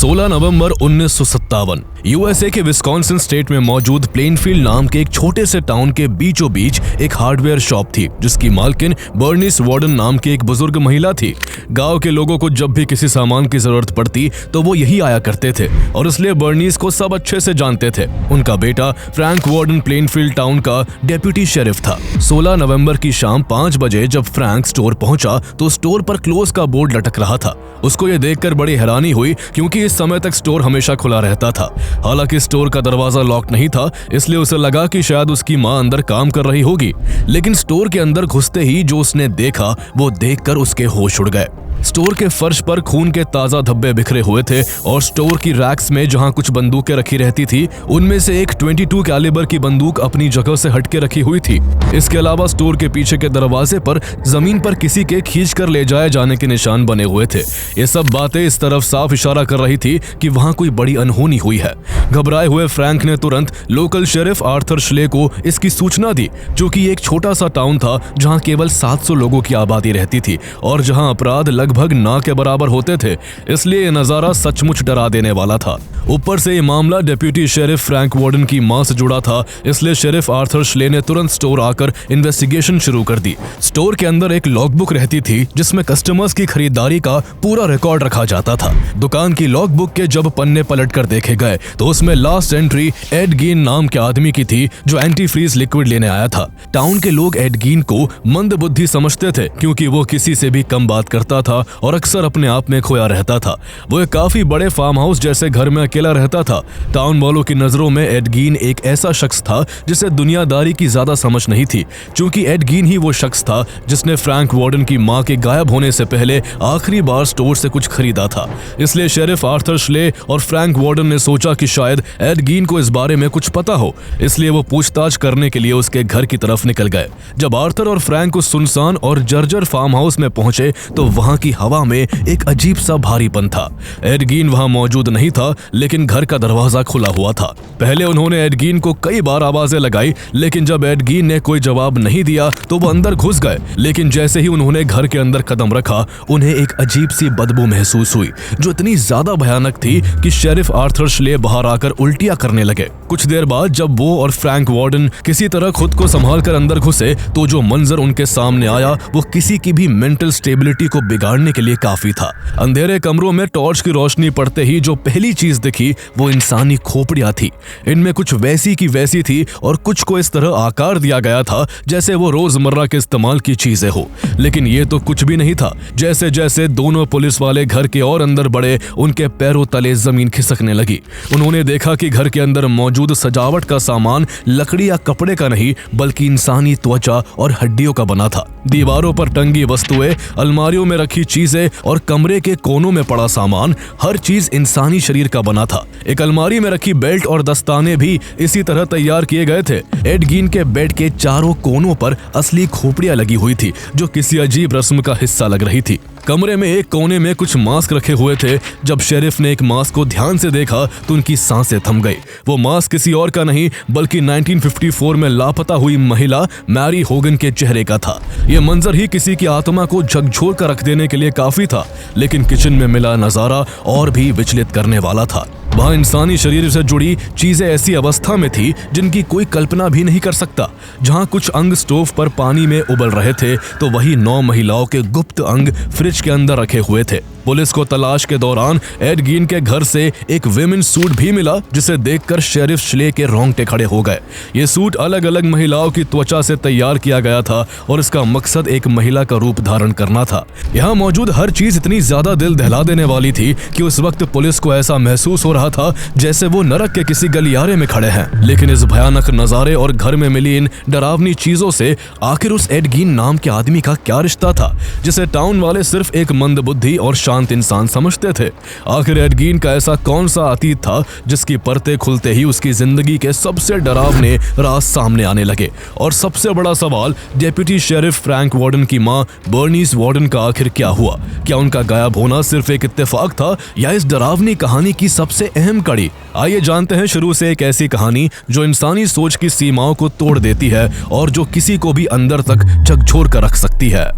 16 नवंबर 1957 USA के Wisconsin state में मौजूद प्लेनफील्ड नाम के एक छोटे से टाउन के बीचों बीच एक हार्डवेयर शॉप थी जिसकी मालकिन बर्निस वार्डन नाम की एक बुजुर्ग महिला थी। गांव के लोगों को जब भी किसी सामान की जरूरत पड़ती तो वो यही आया करते थे और इसलिए बर्निस को सब अच्छे से जानते थे। उनका बेटा फ्रैंक वार्डन प्लेनफील्ड टाउन का डेप्यूटी शेरिफ था। 16 नवंबर की शाम 5 बजे जब फ्रैंक स्टोर पहुंचा तो स्टोर पर क्लोज का बोर्ड लटक रहा था। उसको ये देखकर बड़ी हैरानी हुई क्योंकि इस समय तक स्टोर हमेशा खुला रहता था। हालांकि स्टोर का दरवाजा लॉक नहीं था, इसलिए उसे लगा कि शायद उसकी मां अंदर काम कर रही होगी। लेकिन स्टोर के अंदर घुसते ही जो उसने देखा वो देखकर उसके होश उड़ गए। स्टोर के फर्श पर खून के ताजा धब्बे बिखरे हुए थे और स्टोर की रैक्स में जहां कुछ बंदूकें रखी रहती थी उनमें से एक 22 कैलिबर की बंदूक अपनी जगह से हटके रखी हुई थी। इसके अलावा स्टोर के पीछे के दरवाजे पर जमीन पर किसी के खींचकर ले जाए जाने के निशान बने हुए थे। ये सब बातें इस तरफ साफ इशारा कर रही थी कि वहां कोई बड़ी अनहोनी हुई है। घबराए हुए फ्रैंक ने तुरंत लोकल शेरिफ आर्थर श्ले को इसकी सूचना दी, जो कि एक छोटा सा टाउन था जहां केवल 700 लोगों की आबादी रहती थी और जहां अपराध लगभग ना के बराबर होते थे। इसलिए यह नजारा सचमुच डरा देने वाला था। ऊपर से ये मामला डेप्यूटी शेरिफ फ्रैंक वार्डन की मां से जुड़ा था, इसलिए शेरिफ आर्थर श्ले ने तुरंत स्टोर आकर इन्वेस्टिगेशन शुरू कर दी। स्टोर के अंदर एक लॉगबुक रहती थी जिसमें कस्टमर्स की खरीदारी का पूरा रिकॉर्ड रखा जाता था। दुकान की लॉगबुक के जब पन्ने पलट कर देखे गए तो उसमें लास्ट एंट्री एड गीन नाम के आदमी की थी जो एंटी फ्रीज लिक्विड लेने आया था। टाउन के लोग एड गीन को मंद बुद्धि समझते थे क्योंकि वो किसी से भी कम बात करता था और अक्सर अपने आप में खोया रहता था। वो एक काफी बड़े फार्म हाउस जैसे घर में अकेला रहता था। टाउन वालों की नजरों में एड गीन एक ऐसा शख्स था जिसे दुनियादारी की ज्यादा समझ नहीं थी, क्योंकि एड गीन ही वो शख्स था जिसने फ्रैंक वार्डन की मां के गायब होने से पहले आखिरी बार स्टोर से कुछ खरीदा था। इसलिए शेरिफ आर्थर श्ले और फ्रैंक वार्डन ने सोचा कि शायद एड गीन को इस बारे में कुछ पता हो, इसलिए वो पूछताछ करने के लिए उसके घर की तरफ निकल गए। जब आर्थर और फ्रैंक उस सुनसान और जर्जर फार्म हाउस में पहुंचे तो वहां की हवा में एक अजीब सा भारीपन था। एड गीन वहां मौजूद नहीं था, लेकिन घर का दरवाजा खुला हुआ था। पहले उन्होंने एड गीन को कई बार आवाजें लगाई, लेकिन जब एड गीन ने कोई जवाब नहीं दिया तो वो अंदर घुस गए। लेकिन जैसे ही उन्होंने घर के अंदर कदम रखा उन्हें एक अजीब सी बदबू महसूस हुई जो इतनी ज्यादा भयानक थी कि शेरिफ आर्थर श्ले बाहर आकर उल्टियां करने लगे। कुछ देर बाद जब वो और फ्रैंक वार्डन किसी तरह खुद को संभाल कर अंदर घुसे तो जो मंजर उनके सामने आया वो किसी की भी मेंटल स्टेबिलिटी को बिगाड़ने के लिए काफी था। अंधेरे कमरों में टॉर्च की रोशनी पड़ते ही जो पहली चीज दिखी वो इंसानी खोपड़ियां थी। इनमें कुछ वैसी की वैसी थी और कुछ को इस तरह आकार दिया गया था जैसे वो रोजमर्रा के इस्तेमाल की चीजें हो। लेकिन ये तो कुछ भी नहीं था। जैसे जैसे दोनों पुलिस वाले घर के और अंदर बढ़े उनके पैरों तले जमीन खिसकने लगी। उन्होंने देखा कि घर के अंदर मौजूद सजावट का सामान लकड़ी या कपड़े का नहीं बल्कि इंसानी त्वचा और हड्डियों का बना था। दीवारों पर टंगी वस्तुएं, अलमारियों में रखी चीजें और कमरे के कोनों में पड़ा सामान, हर चीज इंसानी शरीर का बना था। एक अलमारी में रखी बेल्ट और दस्ताने भी इसी तरह तैयार किए गए थे। एड गीन के बेड के चारों कोनों पर असली खोपड़ियां लगी हुई थी जो किसी अजीब रस्म का हिस्सा लग रही थी। कमरे में एक कोने में कुछ मास्क रखे हुए थे। जब शेरिफ ने एक मास्क को ध्यान से देखा तो उनकी सांसें थम गई। वो मास्क किसी और का नहीं बल्कि 1954 में लापता हुई महिला मैरी होगन के चेहरे का था। यह मंजर ही किसी की आत्मा को झकझोर कर रख देने के लिए काफी था, लेकिन किचन में मिला नजारा और भी विचलित करने वाला था। वहां इंसानी शरीर से जुड़ी चीजें ऐसी अवस्था में थी जिनकी कोई कल्पना भी नहीं कर सकता। जहां कुछ अंग स्टोव पर पानी में उबल रहे थे तो वही 9 महिलाओं के गुप्त अंग फ्रिज के अंदर रखे हुए थे। पुलिस को तलाश के दौरान एड गीन के घर से एक विमेन सूट भी मिला जिसे देखकर शेरिफ श्ले के रोंगटे खड़े हो गए। ये सूट अलग अलग महिलाओं की त्वचा से तैयार किया गया था और इसका मकसद एक महिला का रूप धारण करना था। यहाँ मौजूद हर चीज इतनी ज्यादा दिल दहला देने वाली थी कि उस वक्त पुलिस को ऐसा महसूस हो रहा था जैसे वो नरक के किसी गलियारे में खड़े हैं। लेकिन इस भयानक नजारे और घर में मिली इन डरावनी चीजों से आखिर उस एड गीन नाम के आदमी का क्या रिश्ता था जिसे टाउन वाले सिर्फ एक मंदबुद्धि और शांत इंसान समझते थे। आखिर एड गीन का ऐसा कौन सा अतीत था जिसकी परतें खुलते ही उसकी जिंदगी के सबसे डरावने राज सामने आने लगे। और सबसे बड़ा सवाल, डेप्यूटी शेरिफ फ्रैंक वार्डन की मां बर्निस वार्डन का आखिर क्या हुआ? क्या उनका गायब होना सिर्फ एक इत्तेफाक था या इस डरावनी कहानी की सबसे अहम कड़ी? आइए जानते हैं शुरू से एक ऐसी कहानी जो इंसानी सोच की सीमाओं को तोड़ देती है और जो किसी को भी अंदर तक झकझोर कर रख सकती है।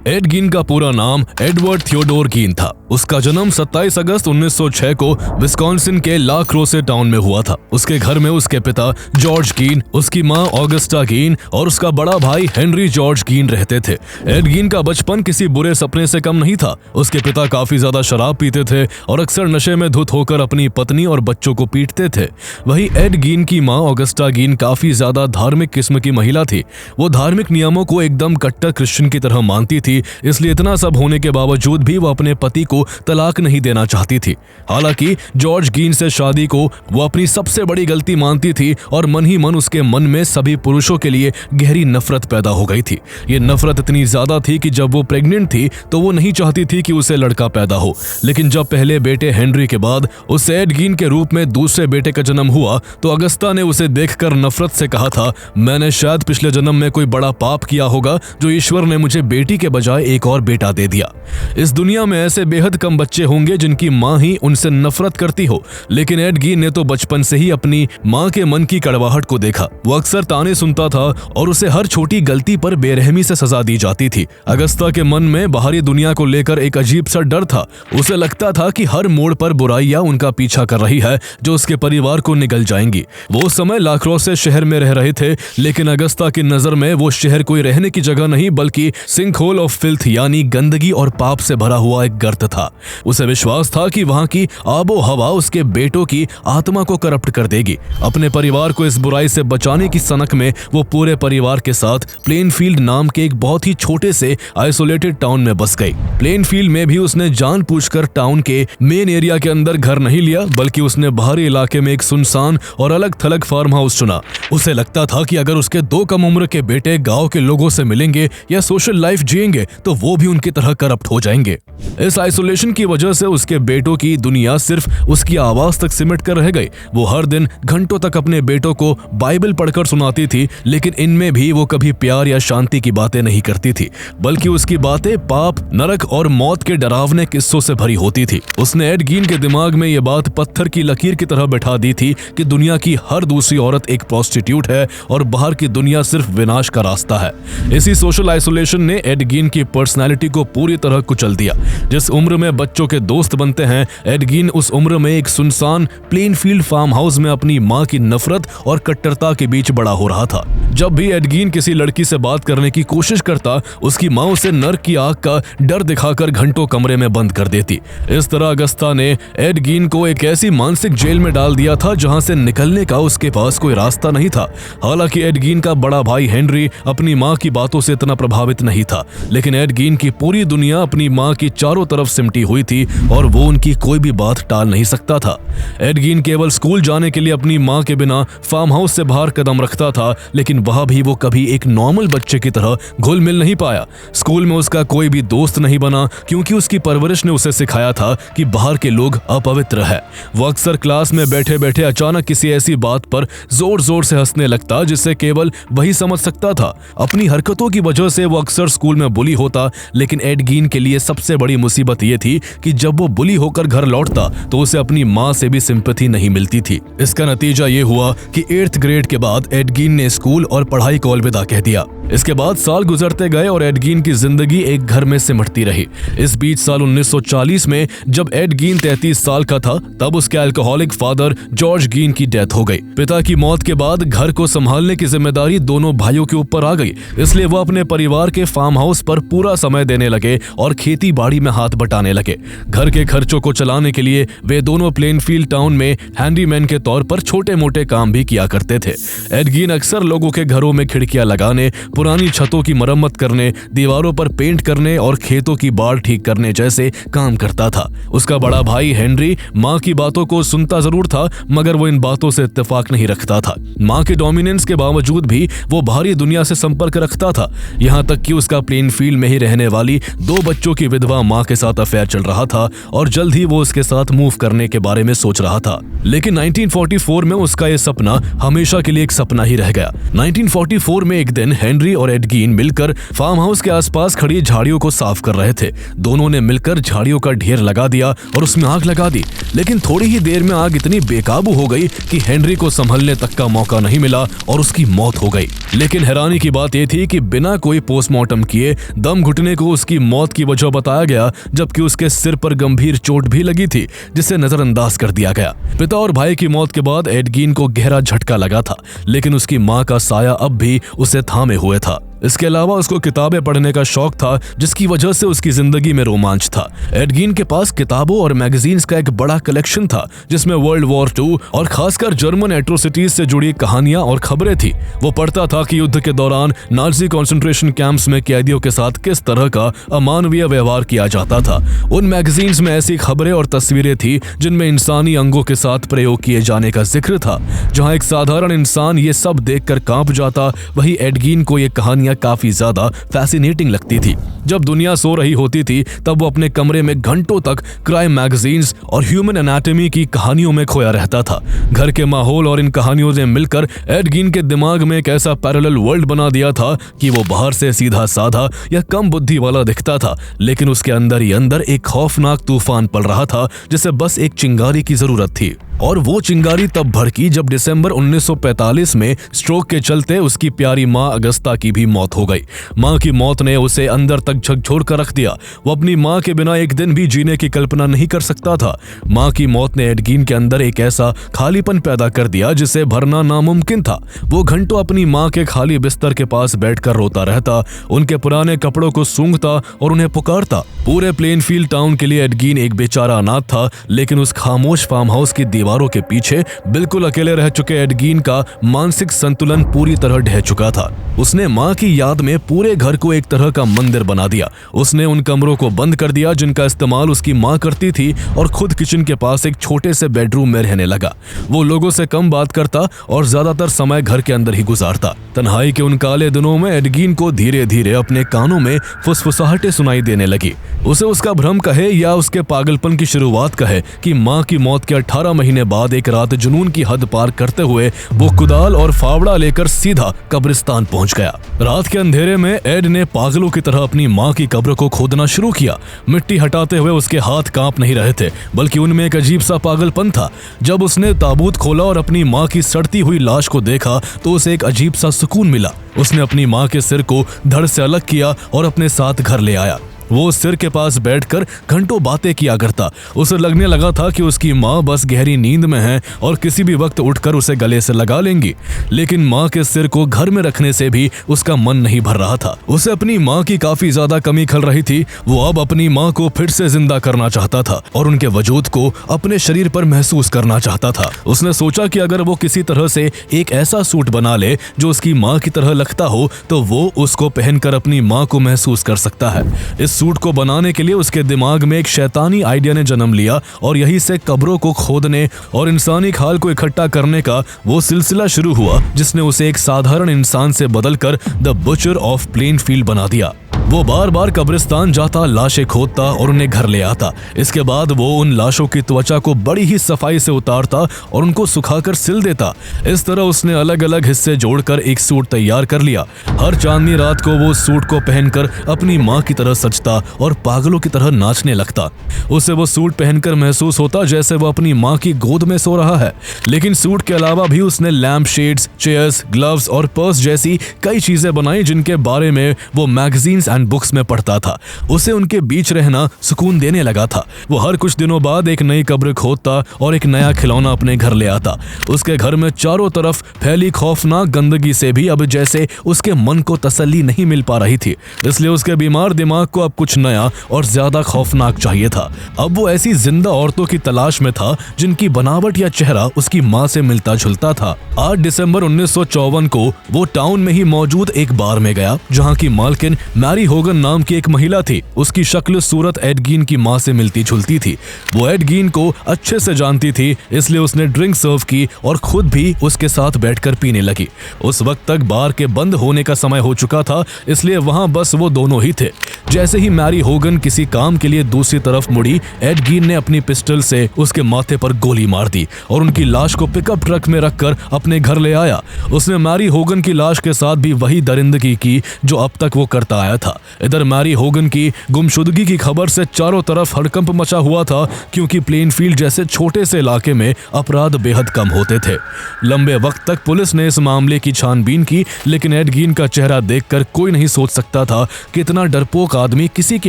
एड गीन का पूरा नाम एडवर्ड थियोडोर गीन था। उसका जन्म 27 अगस्त 1906 को विस्कॉन्सिन के ला क्रोसे टाउन में हुआ था। उसके घर में उसके पिता जॉर्ज गीन, उसकी मां ऑगस्टा गीन और उसका बड़ा भाई हेनरी जॉर्ज गीन रहते थे। एड गीन का बचपन किसी बुरे सपने से कम नहीं था। उसके पिता काफी ज्यादा शराब पीते थे और अक्सर नशे में धुत होकर अपनी पत्नी और बच्चों को पीटते थे। वहीं एड गीन की मां ऑगस्टा गीन काफी ज्यादा धार्मिक किस्म की महिला थी। वो धार्मिक नियमों को एकदम कट्टर क्रिश्चियन की तरह मानती थी, इसलिए इतना सब होने के बावजूद भी वो अपने पति को तलाक नहीं देना चाहती थी। हालांकि जॉर्ज गीन से शादी को वो अपनी सबसे बड़ी गलती मानती थी और मन ही मन उसके मन में सभी पुरुषों के लिए गहरी नफरत पैदा हो गई थी। ये नफरत इतनी ज्यादा थी कि जब वो प्रेग्नेंट थी तो वो नहीं चाहती थी कि उसे लड़का पैदा हो, लेकिन जब पहले बेटे हेनरी के बाद उसे एड गीन के रूप में दूसरे बेटे का जन्म हुआ तो अगस्ता ने उसे देखकर नफरत से कहा था, मैंने शायद पिछले जन्म में कोई बड़ा पाप किया होगा जो ईश्वर ने मुझे बेटी के बजाय एक और बेटा दे दिया। इस दुनिया में ऐसे बेहद कम बच्चे होंगे जिनकी मां ही उनसे नफरत करती हो, लेकिन एड गीन ने तो बचपन से ही अपनी मां के मन की कड़वाहट को देखा। वो अक्सर ताने सुनता था और उसे हर छोटी गलती पर बेरहमी से सजा दी जाती थी। अगस्ता के मन में बाहरी दुनिया को लेकर एक अजीब सा डर था। उसे लगता था कि हर मोड़ पर बुराइयां उनका पीछा कर रही है जो उसके परिवार को निगल जाएंगी। वो उस समय ला क्रोसे शहर में रह रहे थे, लेकिन अगस्ता की नजर में वो शहर कोई रहने की जगह नहीं बल्कि सिंक होल ऑफ फिल्थ यानी गंदगी और पाप से भरा हुआ एक गर्त था। उसे विश्वास था कि वहां की आबो हवा उसके बेटों की आत्मा को करप्ट कर देगी। अपने परिवार को इस बुराई से बचाने की सनक में वो पूरे परिवार के साथ प्लेनफील्ड नाम के एक बहुत ही छोटे से आइसोलेटेड टाउन में बस गई। प्लेनफील्ड में भी उसने जानबूझकर टाउन के मेन एरिया के अंदर घर नहीं लिया, बल्कि उसने बाहरी इलाके में एक सुनसान और अलग थलग फार्म हाउस चुना। उसे लगता था कि अगर उसके 2 कम उम्र के बेटे गांव के लोगों से मिलेंगे या सोशल लाइफ जिएंगे तो वो भी उनकी तरह करप्ट हो जाएंगे। इस आइसोलेशन की वजह से उसके बेटों की दुनिया सिर्फ उसकी आवाज तक सिमट कर रह गई। वो हर दिन घंटों तक अपने बेटों को बाइबल पढ़कर सुनाती थी, लेकिन इनमें भी वो कभी प्यार या शांति की बातें नहीं करती थी, बल्कि उसकी बातें पाप, नरक और मौत के डरावने किस्सों से भरी होती थी। उसने एड गीन के दिमाग में ये बात पत्थर की लकीर की तरह बैठा दी थी कि दुनिया की हर दूसरी औरत एक प्रोस्टिट्यूट है और बाहर की दुनिया सिर्फ विनाश का रास्ता है। इसी सोशल आइसोलेशन ने एड गीन की पर्सनैलिटी को पूरी तरह कुचल दिया। जिस उम्र में बच्चों के दोस्त बनते हैं, एड गीन उस उम्र में एक सुनसान प्लेनफील्ड फार्म हाउस में अपनी मां की नफरत और कट्टरता के बीच बड़ा हो रहा था। जब भी एड गीन किसी लड़की से बात करने की कोशिश करता, उसकी मां उसे नर्क की आग का डर दिखाकर घंटों कमरे में बंद कर देती। इस तरह अगस्ता ने एड गीन को एक ऐसी मानसिक जेल में डाल दिया था जहां से निकलने का उसके पास कोई रास्ता नहीं था। हालांकि एड गीन का बड़ा भाई हेनरी अपनी मां की बातों से इतना प्रभावित नहीं था, लेकिन एड गीन की पूरी दुनिया अपनी मां की चारों तरफ सिमटी हुई थी और वो उनकी कोई भी बात टाल नहीं सकता था। एड गीन केवल स्कूल जाने के लिए अपनी मां के बिना फार्म हाउस से बाहर कदम रखता था, लेकिन वहां भी वो कभी एक नॉर्मल बच्चे की तरह घुल मिल नहीं पाया। स्कूल में उसका कोई भी दोस्त नहीं बना क्योंकि उसकी परवरिश ने उसे सिखाया था कि बाहर के लोग अपवित्र है। वो अक्सर क्लास में बैठे बैठे अचानक किसी ऐसी बात पर जोर जोर से हंसने लगता जिसे केवल वही समझ सकता था। अपनी हरकतों की वजह से वो अक्सर स्कूल में बुली होता, लेकिन एड गीन के लिए सबसे बड़ी मुसीबत ये थी कि जब वो बुली होकर घर लौटता तो उसे अपनी मां से भी सिंपैथी नहीं मिलती थी। इसका नतीजा ये हुआ कि 8th ग्रेड के बाद एड गीन ने स्कूल और पढ़ाई को अलविदा कह दिया। इसके बाद साल गुजरते गए और एड गीन की जिंदगी एक घर में सिमटती रही। इस बीच साल 1940 में जब एड गीन 33 साल का था, तब उसके अल्कोहलिक फादर जॉर्ज गीन की डेथ हो गई। पिता की मौत के बाद घर को संभालने की जिम्मेदारी दोनों भाइयों के ऊपर आ गई, इसलिए वो अपने परिवार के फार्म हाउस पर पूरा समय देने लगे और खेती बाड़ी में हाथ बटाने लगे। घर के खर्चों को चलाने के लिए वे दोनों प्लेनफील्ड टाउन में हैंडीमैन के तौर पर छोटे मोटे काम भी किया करते थे। एड गीन अक्सर लोगों के घरों में खिड़कियां लगाने, पुरानी छतों की मरम्मत करने, दीवारों पर पेंट करने और खेतों की बाड़ ठीक करने जैसे काम करता था। उसका बड़ा भाई हेनरी मां की बातों को सुनता जरूर था, मगर वो इन बातों से इत्तेफाक नहीं रखता था। मां के डोमिनेंस के बावजूद भी वो बाहरी दुनिया से संपर्क रखता था, यहां तक कि उसका प्लेनफील्ड में ही रहने वाली 2 बच्चों की विधवा मां के साथ अफेयर चल रहा था और जल्द ही वो उसके साथ मूव करने के बारे में सोच रहा था। लेकिन 1944 में उसका ये सपना हमेशा के लिए एक सपना ही रह गया। 1944 में एक दिन हेनरी और एड गीन मिलकर फार्म हाउस के आसपास खड़ी झाड़ियों को साफ कर रहे थे। दोनों ने मिलकर झाड़ियों का ढेर लगा दिया और उसमें आग लगा दी। लेकिन थोड़ी ही देर में आग इतनी बेकाबू हो गई कि हेनरी को संभलने तक का मौका नहीं मिला और उसकी मौत हो गई। लेकिन हैरानी की बात यह थी कि बिना कोई पोस्टमार्टम किए दम घुटने को उसकी मौत की वजह बताया गया, जबकि उसके सिर पर गंभीर चोट भी लगी थी जिसे नजरअंदाज कर दिया गया। पिता और भाई की मौत के बाद एड गीन को गहरा झटका लगा था, लेकिन उसकी मां का साया अब भी उसे थामे हुए था। इसके अलावा उसको किताबें पढ़ने का शौक था, जिसकी वजह से उसकी जिंदगी में रोमांच था। एड गीन के पास किताबों और मैगजीन्स का एक बड़ा कलेक्शन था, जिसमें वर्ल्ड वॉर 2 और खासकर जर्मन एट्रोसिटीज से जुड़ी कहानियां और खबरें थी। वो पढ़ता था कि युद्ध के दौरान नाजी कंसंट्रेशन कैंप्स में कैदियों के साथ किस तरह का अमानवीय व्यवहार किया जाता था। उन मैगजीन्स में ऐसी खबरें और तस्वीरें थी जिनमें इंसानी अंगों के साथ प्रयोग किए जाने का जिक्र था। जहां एक साधारण इंसान ये सब देखकर कांप जाता, वहीं एड गीन को ये कहानियां काफी ज्यादा फैसिनेटिंग लगती थी। जब दुनिया सो रही होती थी तब वो अपने कमरे में घंटों तक क्राइम मैगजीन्स और ह्यूमन एनाटॉमी की कहानियों में खोया रहता था। घर के माहौल और इन कहानियों ने मिलकर एड गीन के दिमाग में एक ऐसा पैरेलल वर्ल्ड बना दिया था कि वो बाहर से सीधा साधा या कम बुद्धि वाला दिखता था, लेकिन उसके अंदर ही अंदर एक खौफनाक तूफान पल रहा था जिसे बस एक चिंगारी की जरूरत थी। और वो चिंगारी तब भड़की जब दिसंबर 1945 में स्ट्रोक के चलते उसकी प्यारी मां अगस्ता की भी मौत हो गई। मां की मौत ने उसे अंदर तक झकझोर कर रख दिया। वो अपनी मां के बिना एक दिन भी जीने की कल्पना नहीं कर सकता था। मां की मौत ने एड गीन के अंदर एक ऐसा खालीपन पैदा कर दिया जिसे भरना नामुमकिन था। वो घंटों अपनी मां के खाली बिस्तर के पास बैठकर रोता रहता, उनके पुराने कपड़ों को सूंघता और उन्हें पुकारता। पूरे प्लेनफील्ड टाउन के लिए एड गीन एक बेचारा अनाथ था, लेकिन उस खामोश फार्म हाउस की दीवारों के पीछे बिल्कुल अकेले रह चुके एड गीन का मानसिक संतुलन पूरी तरह ढह चुका था। उसने मां की याद में पूरे घर को एक तरह का मंदिर बना दिया। उसने उन कमरों को बंद कर दिया जिनका इस्तेमाल उसकी मां करती थी और खुद किचन के पास एक छोटे से बेडरूम में रहने लगा। वो लोगों से कम बात करता और ज्यादातर समय घर के अंदर ही गुजारता। तन्हाई के उन काले दिनों में एड गीन को धीरे धीरे अपने कानों में फुसफुसाहटें सुनाई देने लगी। उसे उसका भ्रम कहे या उसके पागलपन की शुरुआत कहे कि मां की मौत के 18 महीने बाद एक रात जुनून की हद पार करते हुए वो कुदाल और फावड़ा लेकर सीधा कब्रिस्तान पहुंच गया। रात के अंधेरे में एड ने पागलों की तरह अपनी मां की कब्र को खोदना शुरू किया। मिट्टी हटाते हुए उसके हाथ कांप नहीं रहे थे, बल्कि उनमें एक अजीब सा पागलपन था। जब उसने ताबूत खोला और अपनी मां की सड़ती हुई लाश को देखा तो उसे एक अजीब सा सुकून मिला। उसने अपनी मां के सिर को धड़ से अलग किया और अपने साथ घर ले आया। वो सिर के पास बैठकर घंटों बातें किया करता। उसे लगने लगा था कि उसकी माँ बस गहरी नींद में है और किसी भी वक्त उठकर उसे गले से लगा लेंगी। लेकिन माँ के सिर को घर में रखने से भी उसका मन नहीं भर रहा था। उसे अपनी माँ की काफी ज्यादा कमी खल रही थी। वो अब अपनी माँ को फिर से जिंदा करना चाहता था और उनके वजूद को अपने शरीर पर महसूस करना चाहता था। उसने सोचा कि अगर वो किसी तरह से एक ऐसा सूट बना ले जो उसकी माँ की तरह लगता हो तो वो उसको पहनकर अपनी माँ को महसूस कर सकता है। इस सूट को बनाने के लिए उसके दिमाग में एक शैतानी आइडिया ने जन्म लिया और यहीं से कब्रों को खोदने और इंसानी खाल को इकट्ठा करने का वो सिलसिला शुरू हुआ जिसने उसे एक साधारण इंसान से बदलकर द बुचर ऑफ प्लेनफील्ड बना दिया। वो बार बार कब्रिस्तान जाता, लाशें खोदता और उन्हें घर ले आता। इसके बाद वो उन लाशों की त्वचा को बड़ी ही सफाई से उतारता और उनको सुखाकर सिल देता। इस तरह उसने अलग अलग हिस्से जोड़कर एक सूट तैयार कर लिया। हर चांदनी रात को वो सूट को पहनकर अपनी माँ की तरह सजता और पागलों की तरह नाचने लगता। उसे वो सूट पहनकर महसूस होता जैसे वो अपनी माँ की गोद में सो रहा है। लेकिन सूट के अलावा भी उसने लैम्प शेड्स, चेयर्स, ग्लव्स और पर्स जैसी कई चीजें बनाई जिनके बारे में वो मैगजीन्स एंड बुक्स में पढ़ता था। उसे उनके बीच रहना सुकून देने लगा था। वो हर कुछ दिनों बाद एक नई कब्र खोदता और एक नया खिलौना अपने घर ले आता। उसके घर में चारों तरफ फैली खौफनाक गंदगी से भी अब जैसे उसके मन को तसल्ली नहीं मिल पा रही थी। इसलिए उसके बीमार दिमाग को अब कुछ नया और ज्यादा खौफनाक चाहिए था। अब वो ऐसी जिंदा औरतों की तलाश में था जिनकी बनावट या चेहरा उसकी माँ से मिलता जुलता था। 8 दिसंबर 1954 को वो टाउन में ही मौजूद एक बार में गया जहाँ की मालकिन मैरी मैरी होगन नाम की एक महिला थी। उसकी शक्ल सूरत एड गीन की मां से मिलती जुलती थी। वो एड गीन को अच्छे से जानती थी, इसलिए उसने ड्रिंक सर्व की और खुद भी उसके साथ बैठकर पीने लगी। उस वक्त तक बार के बंद होने का समय हो चुका था, इसलिए वहां बस वो दोनों ही थे। जैसे ही मैरी होगन किसी काम के लिए दूसरी तरफ मुड़ी, एड गीन ने अपनी पिस्टल से उसके माथे पर गोली मार दी और उनकी लाश को पिकअप ट्रक में रखकर अपने घर ले आया। उसने मैरी होगन की लाश के साथ भी वही दरिंदगी की जो अब तक वो करता आया था। इधर मैरी होगन की गुमशुदगी की खबर से चारों तरफ हड़कंप मचा हुआ था, क्योंकि प्लेनफील्ड जैसे छोटे से इलाके में अपराध बेहद कम होते थे। लंबे वक्त तक पुलिस ने इस मामले की छानबीन की, लेकिन एड गीन का चेहरा देखकर कोई नहीं सोच सकता था कि इतना डरपोक आदमी किसी की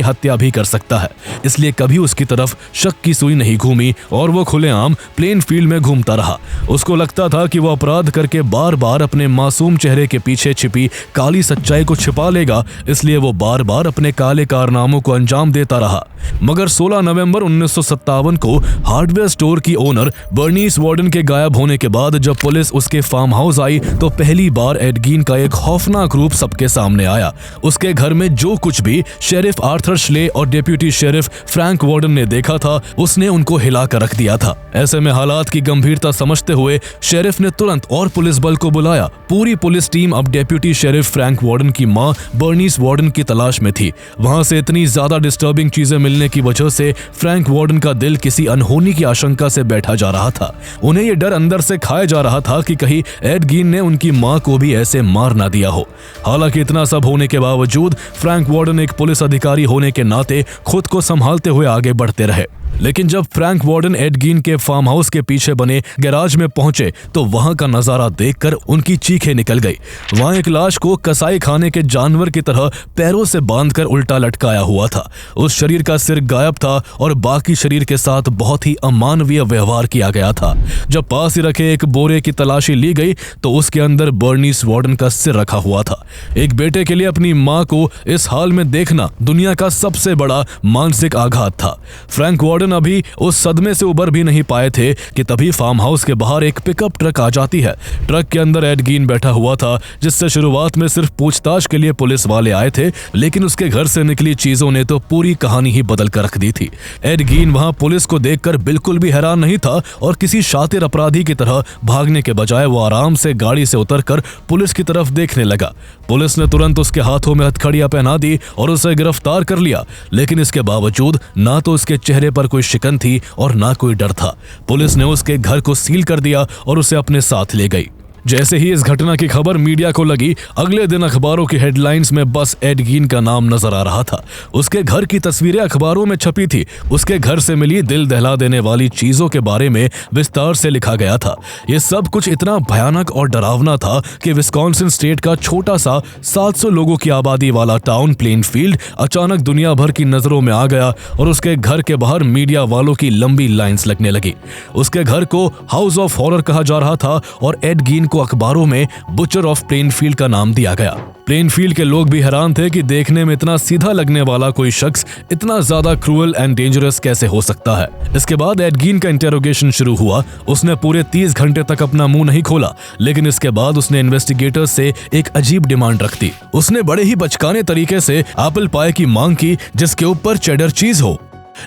हत्या भी कर सकता है। इसलिए कभी उसकी तरफ शक की सुई नहीं घूमी और वो खुलेआम प्लेनफील्ड में घूमता रहा। उसको लगता था कि वो अपराध करके बार बार अपने मासूम चेहरे के पीछे छिपी काली सच्चाई को छिपा लेगा, इसलिए वो बार बार अपने काले कारनामों को अंजाम देता रहा। मगर 16 नवंबर 1957 को हार्डवेयर स्टोर की ओनर बर्नीस वार्डन के गायब होने के बाद जब पुलिस उसके फार्म हाउस आई तो पहली बार एड गीन का एक खौफनाक रूप सबके सामने आया। उसके घर में जो कुछ भी शेरिफ आर्थर श्ले और डेप्यूटी शेरिफ फ्रैंक वार्डन ने देखा था, उसने उनको हिलाकर रख दिया था। ऐसे में हालात की गंभीरता समझते हुए शेरिफ ने तुरंत और पुलिस बल को बुलाया। पूरी पुलिस टीम अब डेप्यूटी शेरिफ फ्रैंक वार्डन की मां बर्नीस वार्डन की तलाश में थी। वहां से इतनी ज्यादा डिस्टर्बिंग चीजें मिलने की वजह से फ्रैंक वार्डन का दिल किसी अनहोनी की आशंका से बैठा जा रहा था। उन्हें यह डर अंदर से खाया जा रहा था कि कहीं एड गीन ने उनकी मां को भी ऐसे मार ना दिया हो। हालांकि इतना सब होने के बावजूद फ्रैंक वार्डन एक पुलिस अधिकारी होने के नाते खुद को संभालते हुए आगे बढ़ते रहे। लेकिन जब फ्रैंक वार्डन एड गीन के फार्म हाउस के पीछे बने गैराज में पहुंचे तो वहां का नजारा देखकर उनकी चीखें निकल गई। वहां एक लाश को कसाई खाने के जानवर की तरह पैरों से बांधकर उल्टा लटकाया हुआ था। उस शरीर का सिर गायब था और बाकी शरीर के साथ बहुत ही अमानवीय व्यवहार किया गया था। जब पास ही रखे एक बोरे की तलाशी ली गई तो उसके अंदर बर्नीस वार्डन का सिर रखा हुआ था। एक बेटे के लिए अपनी मां को इस हाल में देखना दुनिया का सबसे बड़ा मानसिक आघात था। फ्रैंक वार्डन अभी उस सदमे से उबर भी नहीं पाए थे कि तभी फार्म हाउस के बाहर एक पिकअप ट्रक आ जाती है। ट्रक के अंदर एड गीन बैठा हुआ था, जिससे शुरुआत में सिर्फ पूछताछ के लिए पुलिस वाले आए थे, लेकिन उसके घर से निकली चीजों ने तो पूरी कहानी ही बदल कर रख दी थी। एड गीन वहां पुलिस को देखकर बिल्कुल भी हैरान नहीं था और किसी शातिर अपराधी की तरह भागने के बजाय वो आराम से गाड़ी से उतरकर पुलिस की तरफ देखने लगा। पुलिस ने तुरंत उसके हाथों में हथकड़ियां पहना दी और उसे गिरफ्तार कर लिया, लेकिन इसके बावजूद ना तो उसके चेहरे पर कोई शिकन थी और ना कोई डर था। पुलिस ने उसके घर को सील कर दिया और उसे अपने साथ ले गई। जैसे ही इस घटना की खबर मीडिया को लगी, अगले दिन अखबारों की हेडलाइंस में बस एड गीन का नाम नजर आ रहा था। उसके घर की तस्वीरें अखबारों में छपी थी। उसके घर से मिली दिल दहला देने वाली चीजों के बारे में विस्तार से लिखा गया था। यह सब कुछ इतना भयानक और डरावना था कि विस्कॉन्सिन स्टेट का छोटा सा 700 लोगों की आबादी वाला टाउन प्लेनफील्ड अचानक दुनिया भर की नजरों में आ गया और उसके घर के बाहर मीडिया वालों की लंबी लाइंस लगने लगी। उसके घर को हाउस ऑफ हॉरर कहा जा रहा था और एड गीन अखबारों में बुचर ऑफ प्लेनफील्ड का नाम दिया गया। प्लेनफील्ड के लोग भी हैरान थे कि देखने में इतना सीधा लगने वाला कोई शख्स इतना ज्यादा क्रूअल एंड डेंजरस कैसे हो सकता है। इसके बाद एड गीन का इंटेरोगेशन शुरू हुआ। उसने पूरे 30 घंटे तक अपना मुंह नहीं खोला, लेकिन इसके बाद उसने इन्वेस्टिगेटर्स से एक अजीब डिमांड रख दी। उसने बड़े ही बचकाने तरीके से एप्पल पाई की मांग की जिसके ऊपर चेडर चीज हो।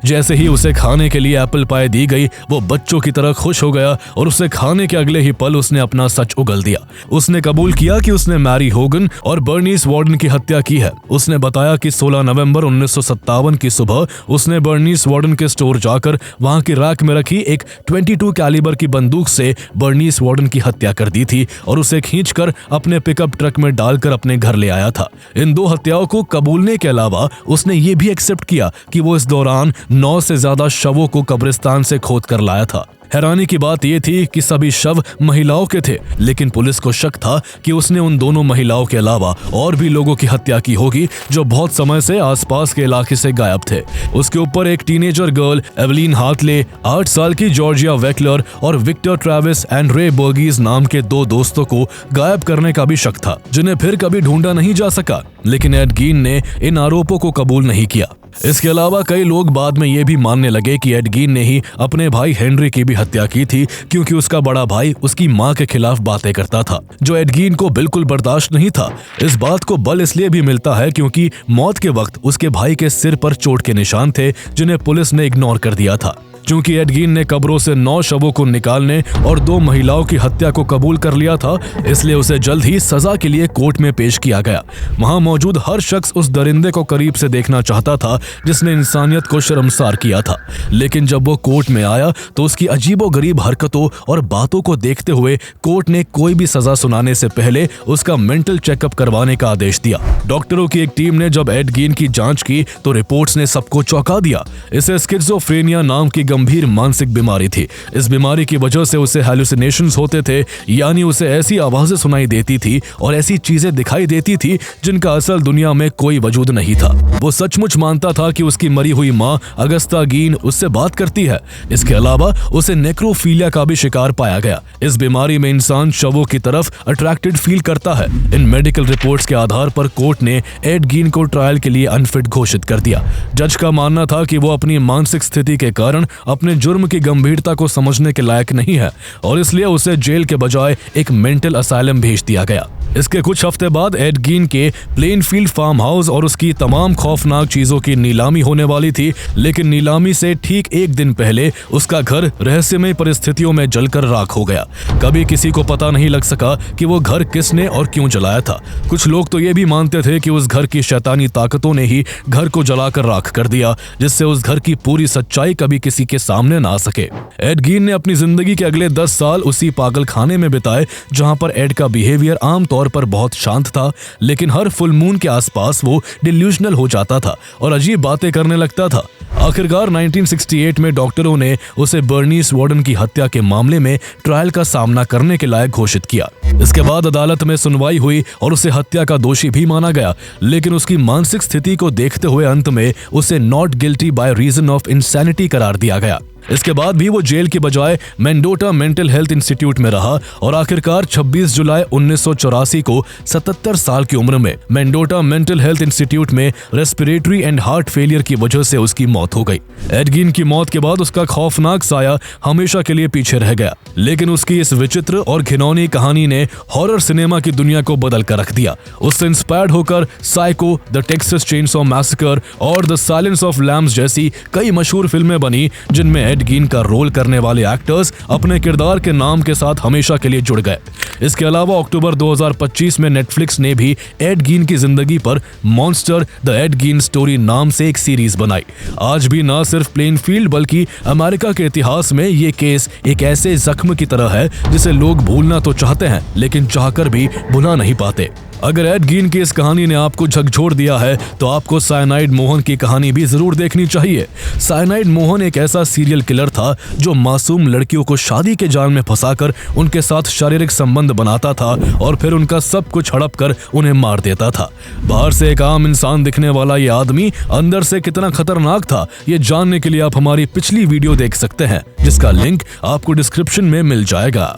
जैसे ही उसे खाने के लिए एप्पल पाई दी गई, वो बच्चों की तरह खुश हो गया और उसे खाने के अगले ही पल उसने अपना सच उगल दिया। उसने कबूल किया कि उसने मैरी होगन और बर्नीस वार्डन की हत्या की है। उसने बताया कि 16 नवंबर 1957 की सुबह उसने बर्नीस वार्डन के स्टोर जाकर वहां की रैक में रखी एक 22 कैलिबर की बंदूक से बर्नीस वार्डन की हत्या कर दी थी और उसे खींचकर अपने पिकअप ट्रक में डालकर अपने घर ले आया था। इन दो हत्याओं को कबूलने के अलावा उसने ये भी एक्सेप्ट किया कि वो इस दौरान 9 से ज्यादा शवों को कब्रिस्तान से खोद कर लाया था। हैरानी की बात यह थी कि सभी शव महिलाओं के थे, लेकिन पुलिस को शक था कि उसने उन दोनों महिलाओं के अलावा और भी लोगों की हत्या की होगी जो बहुत समय से आसपास के इलाके से गायब थे। उसके ऊपर एक टीनेजर गर्ल एवलिन हार्टले, 8 साल की जॉर्जिया वेकलर और विक्टर ट्रेविस एंड रे बर्गीज नाम के 2 दोस्तों को गायब करने का भी शक था, जिन्हें फिर कभी ढूंढा नहीं जा सका। लेकिन एड गीन ने इन आरोपों को कबूल नहीं किया। इसके अलावा कई लोग बाद में ये भी मानने लगे कि एड गीन ने ही अपने भाई हेनरी की भी हत्या की थी, क्योंकि उसका बड़ा भाई उसकी मां के खिलाफ बातें करता था, जो एड गीन को बिल्कुल बर्दाश्त नहीं था। इस बात को बल इसलिए भी मिलता है क्योंकि मौत के वक्त उसके भाई के सिर पर चोट के निशान थे, जिन्हें पुलिस ने इग्नोर कर दिया था। चूंकि एड गीन ने कब्रों से 9 शवों को निकालने और 2 महिलाओं की हत्या को कबूल कर लिया था, इसलिए उसे जल्द ही सजा के लिए कोर्ट में पेश किया गया। वहां मौजूद हर शख्स उस दरिंदे को करीब से देखना चाहता था जिसने इंसानियत को शर्मसार किया था, लेकिन जब वो कोर्ट में आया तो उसकी अजीबोगरीब हरकतों और बातों को देखते हुए कोर्ट ने कोई भी सजा सुनाने से पहले उसका मेंटल चेकअप करवाने का आदेश दिया। डॉक्टरों की एक टीम ने जब एड गीन की जांच की तो रिपोर्ट्स ने सबको चौंका दिया। इसे स्किज़ोफ्रेनिया नाम की गंभीर मानसिक बीमारी थी। इस बीमारी की वजह से उसे हैलुसिनेशंस होते थे, यानी उसे ऐसी आवाजें सुनाई देती थी और ऐसी चीजें दिखाई देती थी जिनका असल दुनिया में कोई वजूद नहीं था। वो सचमुच मानता था कि उसकी मरी हुई मां अगस्ता गीन उससे बात करती है। इसके अलावा उसे नेक्रोफीलिया का भी शिकार पाया गया। इस बीमारी में इंसान शवों की तरफ अट्रैक्टेड फील करता है। इन मेडिकल रिपोर्ट्स के आधार पर कोर्ट ने एड गीन को ट्रायल के लिए अनफिट घोषित कर दिया। जज का मानना था कि वो अपनी मानसिक स्थिति के कारण अपने जुर्म की गंभीरता को समझने के लायक नहीं है और इसलिए उसे जेल के बजाय एक मेंटल असाइलम भेज दिया गया। इसके कुछ हफ्ते बाद एड गीन के प्लेनफील्ड फार्म हाउस और उसकी तमाम खौफनाक चीजों की नीलामी होने वाली थी, लेकिन नीलामी से ठीक एक दिन पहले उसका घर रहस्यमय परिस्थितियों में जलकर राख हो गया। कभी किसी को पता नहीं लग सका कि वो घर किसने और क्यों जलाया था। कुछ लोग तो ये भी मानते थे कि उस घर की शैतानी ताकतों ने ही घर को जलाकर राख कर दिया, जिससे उस घर की पूरी सच्चाई कभी किसी के सामने ना आ सके। एड गीन ने अपनी जिंदगी के अगले 10 साल उसी पागल खाने में बिताए जहां पर एड का बिहेवियर आमतौर पर बहुत शांत था, लेकिन हर फुल मून के आसपास वो डिल्यूजनल हो जाता था और अजीब बातें करने लगता था। आखिरकार 1968 में डॉक्टरों ने उसे बर्नीस वार्डन की हत्या के मामले में ट्रायल का सामना करने के लायक घोषित किया। इसके बाद अदालत में सुनवाई हुई और उसे हत्या का दोषी भी माना गया, लेकिन उसकी मानसिक स्थिति को देखते हुए अंत में उसे not guilty by reason of insanity करार दिया गया। इसके बाद भी वो जेल के बजाय मेंडोटा मेंटल हेल्थ इंस्टीट्यूट में रहा और आखिरकार 26 जुलाई 1984 को 77 साल की उम्र में मेंडोटा मेंटल हेल्थ इंस्टीट्यूट में रेस्पिरेटरी एंड हार्ट फेलियर की वजह से उसकी मौत हो गई। एड गीन की मौत के बाद उसका खौफनाक साया हमेशा के लिए पीछे रह गया, लेकिन उसकी इस विचित्र और घिनौनी कहानी ने हॉरर सिनेमा की दुनिया को बदल कर रख दिया। उससे इंस्पायर्ड होकर psycho, the Texas chainsaw massacre और द साइलेंस ऑफ लैम्स जैसी कई मशहूर फिल्में बनी, जिनमें एड गीन का रोल करने वाले एक्टर्स अपने किरदार के नाम के साथ हमेशा के लिए जुड़ गए। इसके अलावा अक्टूबर 2025 में नेटफ्लिक्स ने भी एड गीन की जिंदगी पर मॉन्स्टर द एड गीन स्टोरी नाम से एक सीरीज बनाई। आज भी न सिर्फ प्लेनफील्ड बल्कि अमेरिका के इतिहास में ये केस एक ऐसे जख्म की तरह है जिसे लोग भूलना तो चाहते हैं, लेकिन चाहकर भी भुला नहीं पाते। अगर एड गीन की इस कहानी ने आपको झकझोर दिया है तो आपको साइनाइड मोहन की कहानी भी जरूर देखनी चाहिए। साइनाइड मोहन एक ऐसा सीरियल किलर था जो मासूम लड़कियों को शादी के जाल में फंसाकर उनके साथ शारीरिक संबंध बनाता था और फिर उनका सब कुछ हड़प कर उन्हें मार देता था। बाहर से एक आम इंसान दिखने वाला ये आदमी अंदर से कितना खतरनाक था, ये जानने के लिए आप हमारी पिछली वीडियो देख सकते हैं, जिसका लिंक आपको डिस्क्रिप्शन में मिल जाएगा।